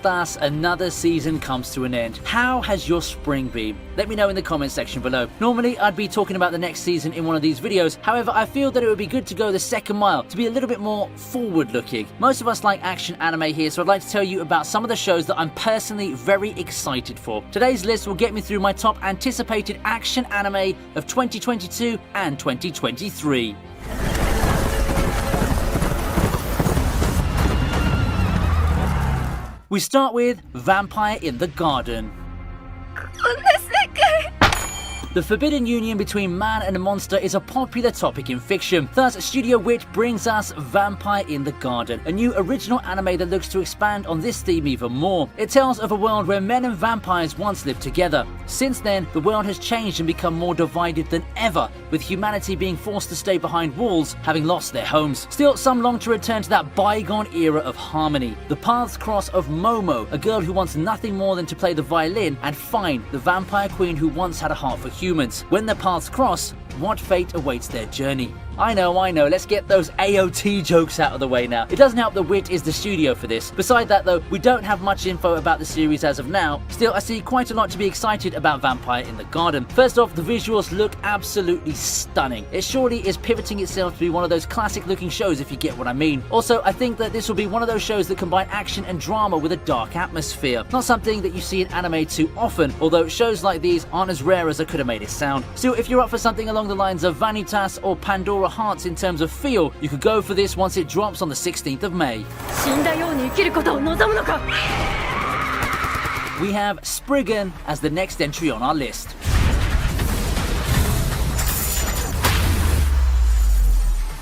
thus another season comes to an end. How has your spring been? Let me know in the comment section below. Normally I'd be talking about the next season in one of these videos, however I feel that it would be good to go the second mile, to be a little bit more forward looking. Most of us like action anime here, so I'd like to tell you about some of the shows that I'm personally very excited for. Today's list will get me through my top anticipated action anime of 2022 and 2023. We start with Vampire in the Garden. The forbidden union between man and a monster is a popular topic in fiction. Thus, Studio Wit brings us Vampire in the Garden, a new original anime that looks to expand on this theme even more. It tells of a world where men and vampires once lived together. Since then, the world has changed and become more divided than ever, with humanity being forced to stay behind walls, having lost their homes. Still, some long to return to that bygone era of harmony. The paths cross of Momo, a girl who wants nothing more than to play the violin, and Fine, the vampire queen who once had a heart for humans. When their paths cross, what fate awaits their journey? I know, let's get those AOT jokes out of the way now. It doesn't help that Wit is the studio for this. Beside that though, we don't have much info about the series as of now. Still, I see quite a lot to be excited about Vampire in the Garden. First off, the visuals look absolutely stunning. It surely is pivoting itself to be one of those classic looking shows, if you get what I mean. Also, I think that this will be one of those shows that combine action and drama with a dark atmosphere. Not something that you see in anime too often, although shows like these aren't as rare as I could have made it sound. Still, if you're up for something along the lines of Vanitas or Pandora Hearts in terms of feel, you could go for this once it drops on the 16th of May. We have Spriggan as the next entry on our list.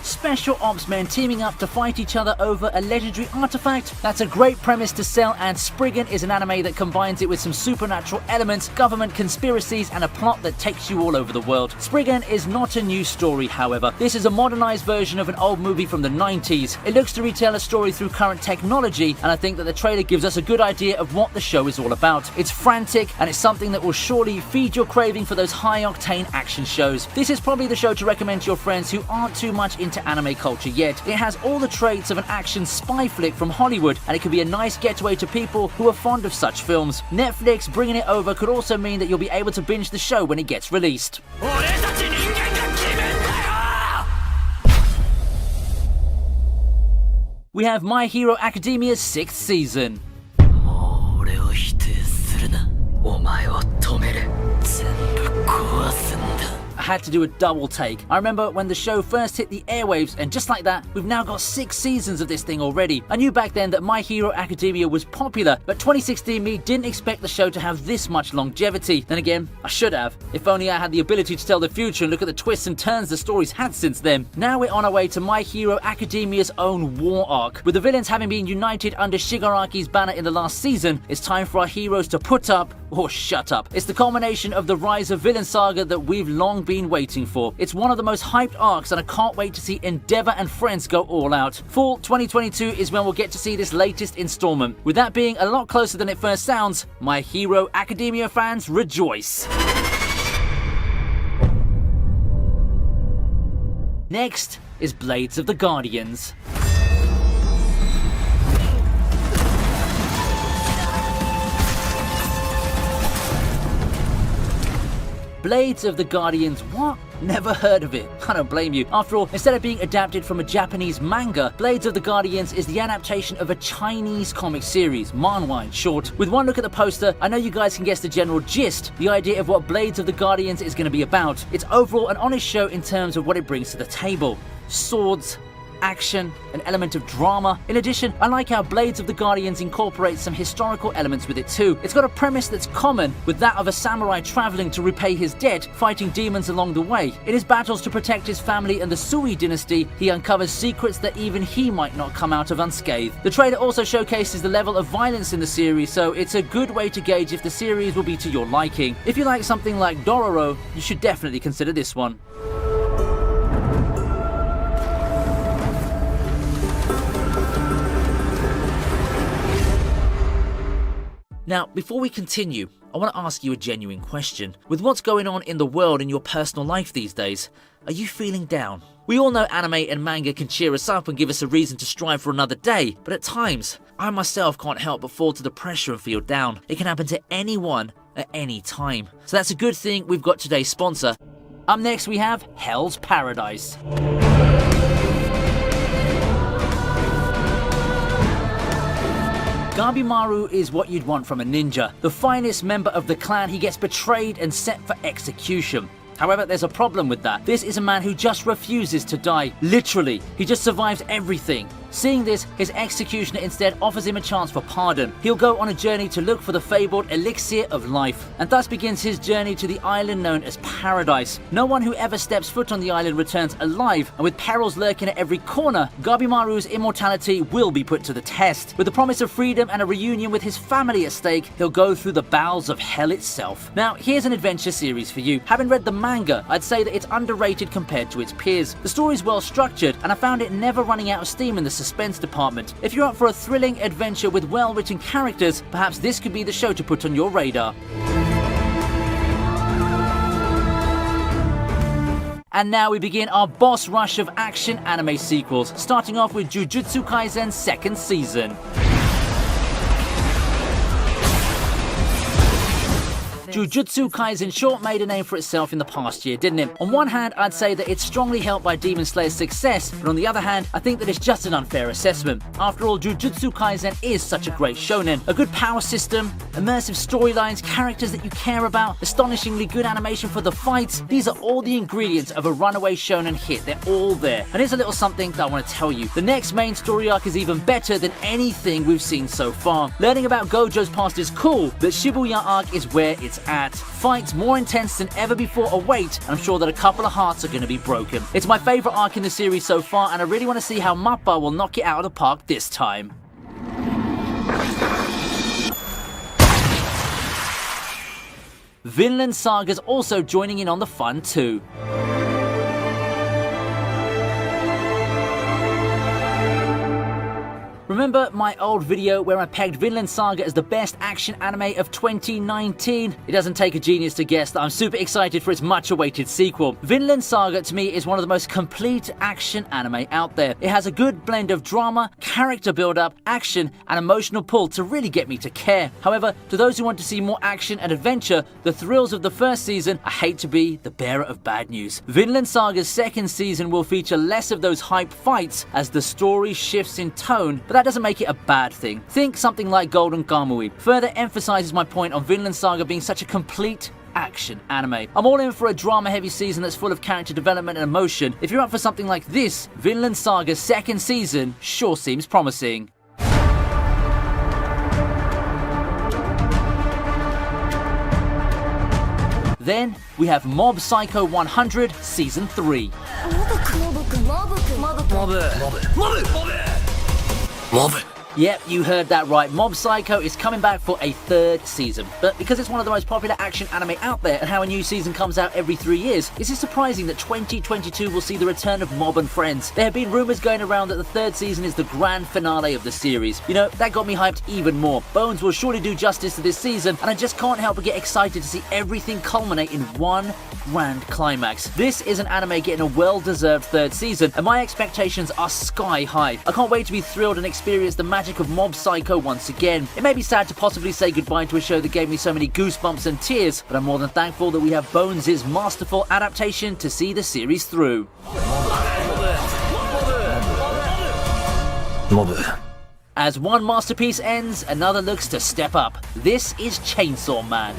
Special ops men teaming up to fight each other over a legendary artifact? That's a great premise to sell, and Spriggan is an anime that combines it with some supernatural elements, government conspiracies, and a plot that takes you all over the world. Spriggan is not a new story, however. This is a modernized version of an old movie from the 90s. It looks to retell a story through current technology, and I think that the trailer gives us a good idea of what the show is all about. It's frantic, and it's something that will surely feed your craving for those high-octane action shows. This is probably the show to recommend to your friends who aren't too much into anime culture yet. It has all the traits of an action spy flick from Hollywood, and it could be a nice getaway to people who are fond of such films. Netflix bringing it over could also mean that you'll be able to binge the show when it gets released. We have My Hero Academia's 6th season. I had to do a double take. I remember when the show first hit the airwaves, and just like that, we've now got 6 seasons of this thing already. I knew back then that My Hero Academia was popular, but 2016 me didn't expect the show to have this much longevity. Then again, I should have. If only I had the ability to tell the future and look at the twists and turns the story's had since then. Now we're on our way to My Hero Academia's own war arc. With the villains having been united under Shigaraki's banner in the last season, it's time for our heroes to put up or shut up. It's the culmination of the Rise of Villain saga that we've long been waiting for. It's one of the most hyped arcs, and I can't wait to see Endeavor and friends go all out. Fall 2022 is when we'll get to see this latest installment. With that being a lot closer than it first sounds, My Hero Academia fans rejoice. Next is Blades of the Guardians. Blades of the Guardians, what? Never heard of it. I don't blame you. After all, instead of being adapted from a Japanese manga, Blades of the Guardians is the adaptation of a Chinese comic series, manhwa in short. With one look at the poster, I know you guys can guess the general gist, the idea of what Blades of the Guardians is going to be about. It's overall an honest show in terms of what it brings to the table. Swords, action, an element of drama. In addition, I like how Blades of the Guardians incorporates some historical elements with it too. It's got a premise that's common, with that of a samurai traveling to repay his debt, fighting demons along the way. In his battles to protect his family and the Sui dynasty, he uncovers secrets that even he might not come out of unscathed. The trailer also showcases the level of violence in the series, so it's a good way to gauge if the series will be to your liking. If you like something like Dororo, you should definitely consider this one. Now, before we continue, I want to ask you a genuine question. With what's going on in the world in your personal life these days, are you feeling down? We all know anime and manga can cheer us up and give us a reason to strive for another day, but at times, I myself can't help but fall to the pressure and feel down. It can happen to anyone at any time. So that's a good thing we've got today's sponsor. Up next we have Hell's Paradise. Gabimaru is what you'd want from a ninja. The finest member of the clan, he gets betrayed and set for execution. However, there's a problem with that. This is a man who just refuses to die. Literally, he just survives everything. Seeing this, his executioner instead offers him a chance for pardon. He'll go on a journey to look for the fabled elixir of life, and thus begins his journey to the island known as Paradise. No one who ever steps foot on the island returns alive, and with perils lurking at every corner, Gabimaru's immortality will be put to the test. With the promise of freedom and a reunion with his family at stake, he'll go through the bowels of hell itself. Now, here's an adventure series for you. Having read the manga, I'd say that it's underrated compared to its peers. The story's well structured, and I found it never running out of steam in the suspense department. If you're up for a thrilling adventure with well-written characters, perhaps this could be the show to put on your radar. And now we begin our boss rush of action anime sequels, starting off with Jujutsu Kaisen's second season. Jujutsu Kaisen short made a name for itself in the past year, didn't it? On one hand, I'd say that it's strongly helped by Demon Slayer's success, but on the other hand, I think that it's just an unfair assessment. After all, Jujutsu Kaisen is such a great shonen. A good power system, immersive storylines, characters that you care about, astonishingly good animation for the fights. These are all the ingredients of a runaway shonen hit. They're all there. And here's a little something that I want to tell you. The next main story arc is even better than anything we've seen so far. Learning about Gojo's past is cool, but Shibuya arc is where it's at. Fights more intense than ever before await, and I'm sure that a couple of hearts are going to be broken. It's my favourite arc in the series so far, and I really want to see how Mappa will knock it out of the park this time. Vinland Saga's also joining in on the fun too. Remember my old video where I pegged Vinland Saga as the best action anime of 2019? It doesn't take a genius to guess that I'm super excited for its much-awaited sequel. Vinland Saga to me is one of the most complete action anime out there. It has a good blend of drama, character build-up, action, and emotional pull to really get me to care. However, to those who want to see more action and adventure, the thrills of the first season, I hate to be the bearer of bad news. Vinland Saga's second season will feature less of those hype fights as the story shifts in tone, but that doesn't make it a bad thing. Think something like Golden Kamuy. Further emphasizes my point on Vinland Saga being such a complete action anime. I'm all in for a drama-heavy season that's full of character development and emotion. If you're up for something like this, Vinland Saga's second season sure seems promising. Then we have Mob Psycho 100 Season 3. Yep, you heard that right. Mob Psycho is coming back for a third season. But because it's one of the most popular action anime out there and how a new season comes out every 3 years, is it surprising that 2022 will see the return of Mob and Friends? There have been rumors going around that the third season is the grand finale of the series. You know, that got me hyped even more. Bones will surely do justice to this season, and I just can't help but get excited to see everything culminate in one grand climax. This is an anime getting a well-deserved third season, and my expectations are sky high. I can't wait to be thrilled and experience the magic of Mob Psycho once again. It may be sad to possibly say goodbye to a show that gave me so many goosebumps and tears, but I'm more than thankful that we have Bones' masterful adaptation to see the series through. As one masterpiece ends, another looks to step up. This is Chainsaw Man.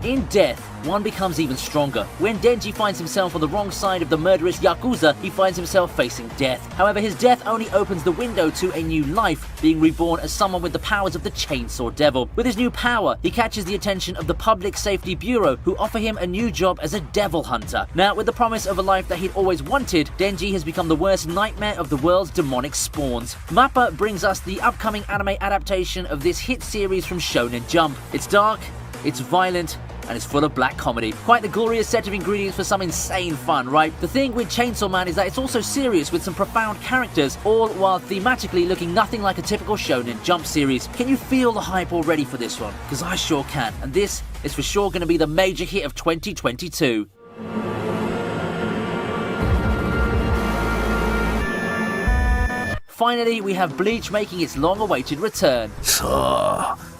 In death, one becomes even stronger. When Denji finds himself on the wrong side of the murderous Yakuza, he finds himself facing death. However, his death only opens the window to a new life, being reborn as someone with the powers of the Chainsaw Devil. With his new power, he catches the attention of the Public Safety Bureau, who offer him a new job as a devil hunter. Now, with the promise of a life that he'd always wanted, Denji has become the worst nightmare of the world's demonic spawns. Mappa brings us the upcoming anime adaptation of this hit series from Shonen Jump. It's dark, it's violent, and is full of black comedy. Quite the glorious set of ingredients for some insane fun, right? The thing with Chainsaw Man is that it's also serious with some profound characters, all while thematically looking nothing like a typical Shonen Jump series. Can you feel the hype already for this one? Because I sure can, and this is for sure going to be the major hit of 2022. Finally, we have Bleach making its long-awaited return. さあ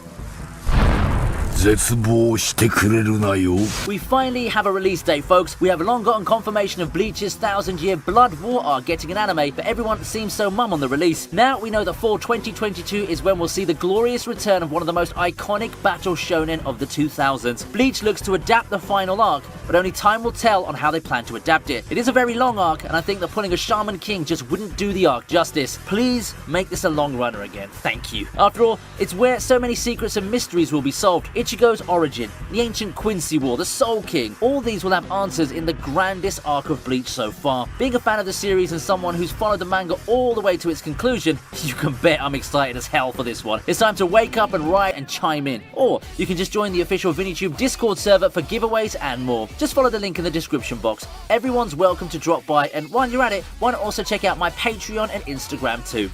絶望してくれるなよ We finally have a release date, folks. We have long gotten confirmation of Bleach's 1000-year Blood War arc getting an anime, but everyone seems so mum on the release. Now we know that fall 2022 is when we'll see the glorious return of one of the most iconic battle shonen of the 2000s. Bleach looks to adapt the final arc, but only time will tell on how they plan to adapt it. It is a very long arc, and I think that pulling a Shaman King just wouldn't do the arc justice. Please make this a long runner again. Thank you. After all, it's where so many secrets and mysteries will be solved. Ichigo's origin, the ancient Quincy War, the Soul King, all these will have answers in the grandest arc of Bleach so far. Being a fan of the series and someone who's followed the manga all the way to its conclusion, you can bet I'm excited as hell for this one. It's time to wake up and write and chime in. Or you can just join the official ViniTube Discord server for giveaways and more. Just follow the link in the description box. Everyone's welcome to drop by, and while you're at it, why not also check out my Patreon and Instagram too.